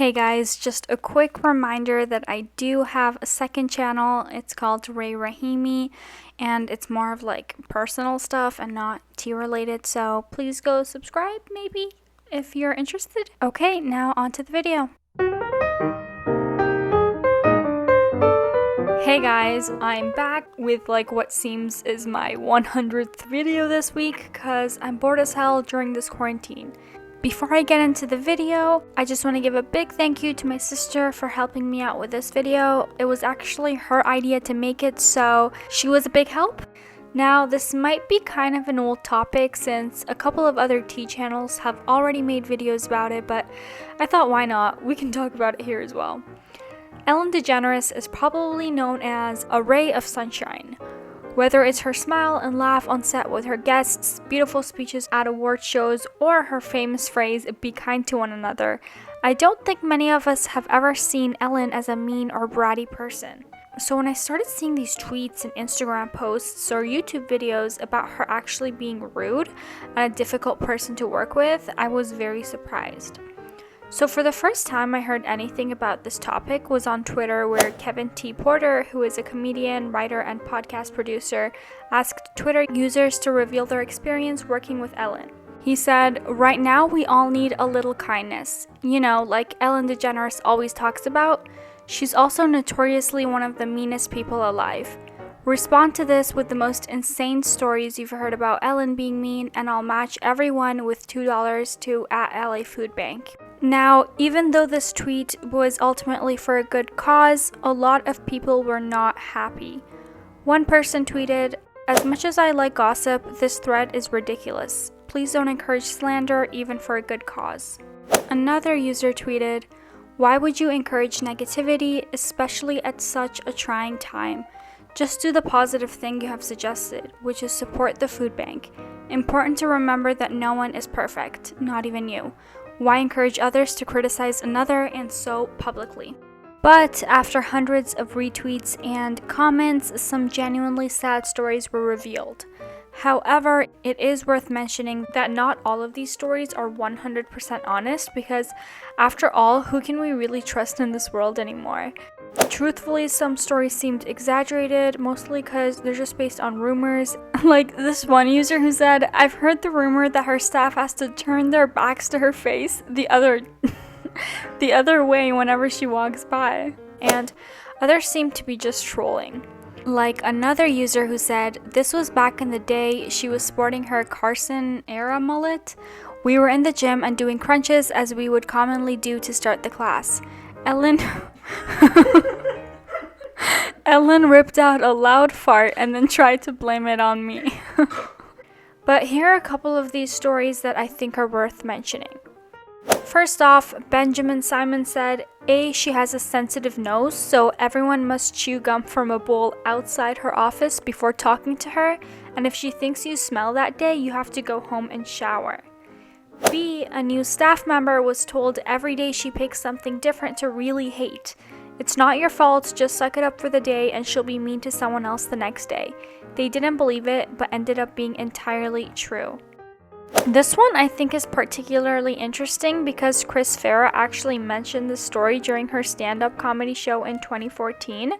Hey guys, just a quick reminder that I do have a second channel. It's called Ray Rahimi, and it's more of like personal stuff and not tea related, so please go subscribe maybe if you're interested. Okay, now on to the video. Hey guys, I'm back with like what seems is my 100th video this week because I'm bored as hell during this quarantine. Before I get into the video, I just want to give a big thank you to my sister for helping me out with this video. It was actually her idea to make it, so she was a big help. Now, this might be kind of an old topic since a couple of other tea channels have already made videos about it, but I thought why not? We can talk about it here as well. Ellen DeGeneres is probably known as a ray of sunshine. Whether it's her smile and laugh on set with her guests, beautiful speeches at award shows, or her famous phrase, "be kind to one another," I don't think many of us have ever seen Ellen as a mean or bratty person. So when I started seeing these tweets and Instagram posts or YouTube videos about her actually being rude and a difficult person to work with, I was very surprised. So for the first time I heard anything about this topic was on Twitter, where Kevin T. Porter, who is a comedian, writer, and podcast producer, asked Twitter users to reveal their experience working with Ellen. He said, "Right now we all need a little kindness. You know, like Ellen DeGeneres always talks about. She's also notoriously one of the meanest people alive. Respond to this with the most insane stories you've heard about Ellen being mean, and I'll match everyone with $2 to @LA Food Bank." Now, even though this tweet was ultimately for a good cause, a lot of people were not happy. One person tweeted, "As much as I like gossip, this thread is ridiculous. Please don't encourage slander even for a good cause." Another user tweeted, "Why would you encourage negativity, especially at such a trying time? Just do the positive thing you have suggested, which is support the food bank. Important to remember that no one is perfect, not even you. Why encourage others to criticize another, and so publicly?" But after hundreds of retweets and comments, some genuinely sad stories were revealed. However, it is worth mentioning that not all of these stories are 100% honest, because after all, who can we really trust in this world anymore? Truthfully, some stories seemed exaggerated, mostly because they're just based on rumors. Like this one user who said, "I've heard the rumor that her staff has to turn their backs to her face the other way whenever she walks by." And others seem to be just trolling. Like another user who said, "This was back in the day she was sporting her Carson era mullet. We were in the gym and doing crunches as we would commonly do to start the class. Ellen ripped out a loud fart and then tried to blame it on me." But here are a couple of these stories that I think are worth mentioning. First off, Benjamin Simon said, She has a sensitive nose, so everyone must chew gum from a bowl outside her office before talking to her, and if she thinks you smell that day, you have to go home and shower. B, a new staff member was told every day she picks something different to really hate. It's not your fault, just suck it up for the day and she'll be mean to someone else the next day. They didn't believe it, but ended up being entirely true. This one I think is particularly interesting because Chris Farah actually mentioned this story during her stand-up comedy show in 2014.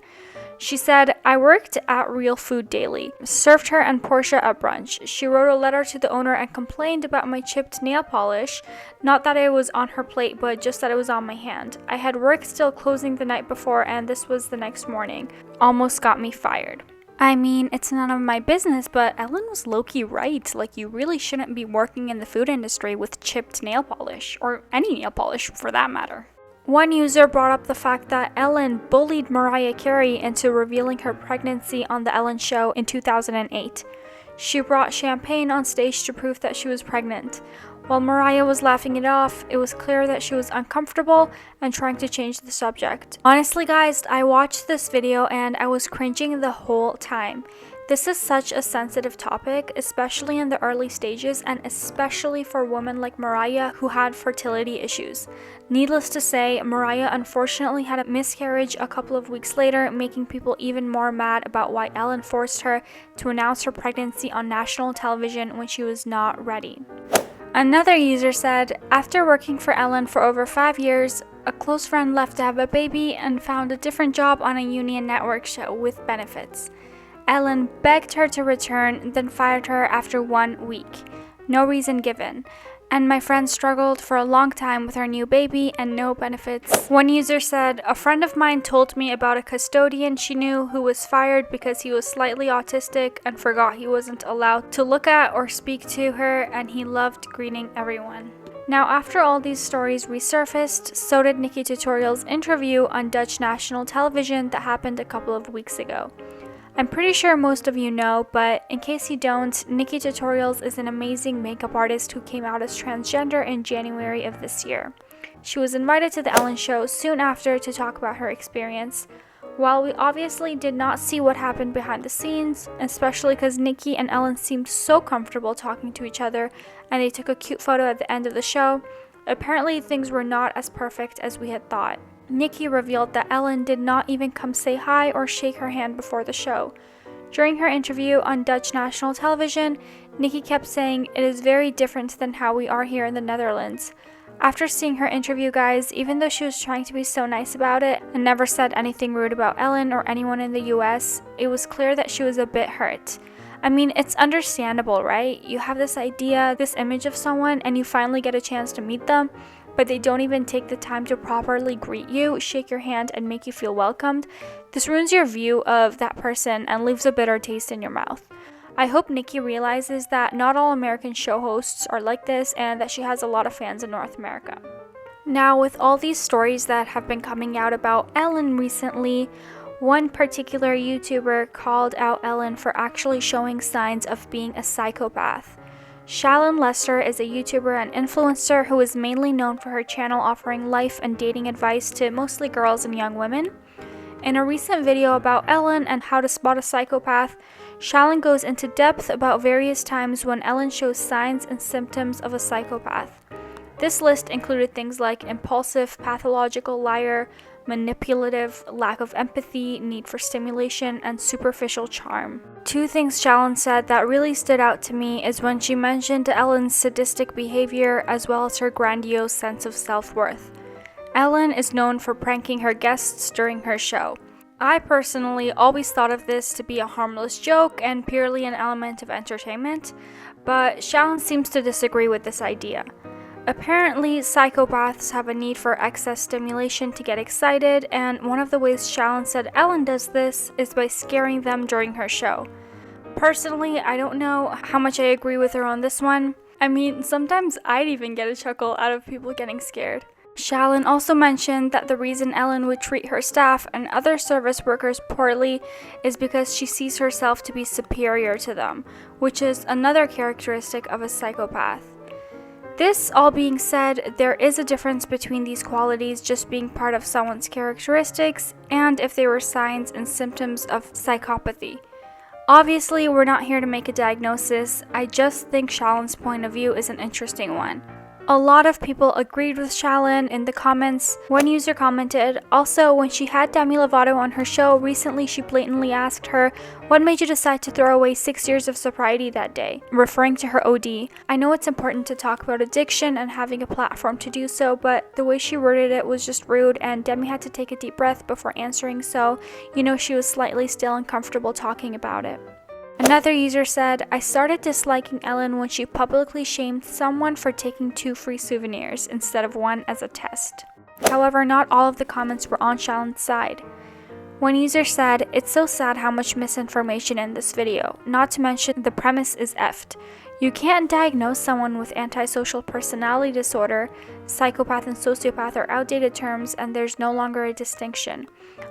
She said, "I worked at Real Food Daily, served her and Portia at brunch. She wrote a letter to the owner and complained about my chipped nail polish. Not that it was on her plate, but just that it was on my hand. I had work still closing the night before, and this was the next morning. Almost got me fired." I mean, it's none of my business, but Ellen was low-key right. Like, you really shouldn't be working in the food industry with chipped nail polish, or any nail polish for that matter. One user brought up the fact that Ellen bullied Mariah Carey into revealing her pregnancy on The Ellen Show in 2008. She brought champagne on stage to prove that she was pregnant. While Mariah was laughing it off, it was clear that she was uncomfortable and trying to change the subject. Honestly guys, I watched this video and I was cringing the whole time. This is such a sensitive topic, especially in the early stages, and especially for women like Mariah who had fertility issues. Needless to say, Mariah unfortunately had a miscarriage a couple of weeks later, making people even more mad about why Ellen forced her to announce her pregnancy on national television when she was not ready. Another user said, after working for Ellen for over 5 years, a close friend left to have a baby and found a different job on a Union Network show with benefits. Ellen begged her to return, then fired her after 1 week. No reason given. And my friend struggled for a long time with her new baby and no benefits. One user said, a friend of mine told me about a custodian she knew who was fired because he was slightly autistic and forgot he wasn't allowed to look at or speak to her, and he loved greeting everyone. Now, after all these stories resurfaced, so did NickiTutorials' interview on Dutch national television that happened a couple of weeks ago. I'm pretty sure most of you know, but in case you don't, NickiTutorials is an amazing makeup artist who came out as transgender in January of this year. She was invited to the Ellen show soon after to talk about her experience. While we obviously did not see what happened behind the scenes, especially because Nikki and Ellen seemed so comfortable talking to each other and they took a cute photo at the end of the show, apparently things were not as perfect as we had thought. Nikki revealed that Ellen did not even come say hi or shake her hand before the show. During her interview on Dutch national television, Nikki kept saying it is very different than how we are here in the Netherlands. After seeing her interview, guys, even though she was trying to be so nice about it and never said anything rude about Ellen or anyone in the US, it was clear that she was a bit hurt. I mean, it's understandable, right? You have this idea, this image of someone, and you finally get a chance to meet them, but they don't even take the time to properly greet you, shake your hand, and make you feel welcomed. This ruins your view of that person and leaves a bitter taste in your mouth. I hope Nikki realizes that not all American show hosts are like this and that she has a lot of fans in North America. Now, with all these stories that have been coming out about Ellen recently, one particular YouTuber called out Ellen for actually showing signs of being a psychopath. Shallon Lester is a YouTuber and influencer who is mainly known for her channel offering life and dating advice to mostly girls and young women. In a recent video about Ellen and how to spot a psychopath, Shallon goes into depth about various times when Ellen shows signs and symptoms of a psychopath. This list included things like impulsive, pathological liar, manipulative, lack of empathy, need for stimulation, and superficial charm. 2 things Shallon said that really stood out to me is when she mentioned Ellen's sadistic behavior as well as her grandiose sense of self-worth. Ellen is known for pranking her guests during her show. I personally always thought of this to be a harmless joke and purely an element of entertainment, but Shallon seems to disagree with this idea. Apparently, psychopaths have a need for excess stimulation to get excited, and one of the ways Shallon said Ellen does this is by scaring them during her show. Personally, I don't know how much I agree with her on this one. I mean, sometimes I'd even get a chuckle out of people getting scared. Shallon also mentioned that the reason Ellen would treat her staff and other service workers poorly is because she sees herself to be superior to them, which is another characteristic of a psychopath. This all being said, there is a difference between these qualities just being part of someone's characteristics and if they were signs and symptoms of psychopathy. Obviously, we're not here to make a diagnosis. I just think Shallon's point of view is an interesting one. A lot of people agreed with Shallon in the comments. One user commented, also, when she had Demi Lovato on her show recently, she blatantly asked her, what made you decide to throw away 6 years of sobriety that day? Referring to her OD. I know it's important to talk about addiction and having a platform to do so, but the way she worded it was just rude, and Demi had to take a deep breath before answering, so she was slightly still uncomfortable talking about it. Another user said, I started disliking Ellen when she publicly shamed someone for taking 2 free souvenirs instead of 1 as a test. However, not all of the comments were on Shallon's side. One user said, it's so sad how much misinformation in this video, not to mention the premise is effed. You can't diagnose someone with antisocial personality disorder, psychopath and sociopath are outdated terms and there's no longer a distinction.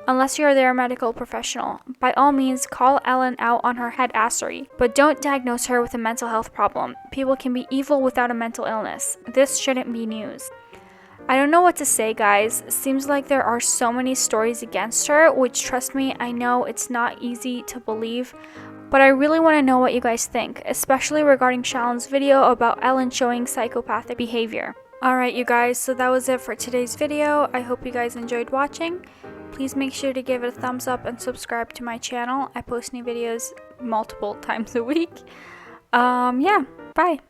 Unless you're their medical professional, by all means call Ellen out on her headassery, but don't diagnose her with a mental health problem. People can be evil without a mental illness. This shouldn't be news. I don't know what to say, guys. Seems like there are so many stories against her, which, trust me, I know it's not easy to believe, but I really want to know what you guys think, especially regarding Shallon's video about Ellen showing psychopathic behavior. Alright you guys, so that was it for today's video. I hope you guys enjoyed watching. Please make sure to give it a thumbs up and subscribe to my channel. I post new videos multiple times a week. Yeah, bye.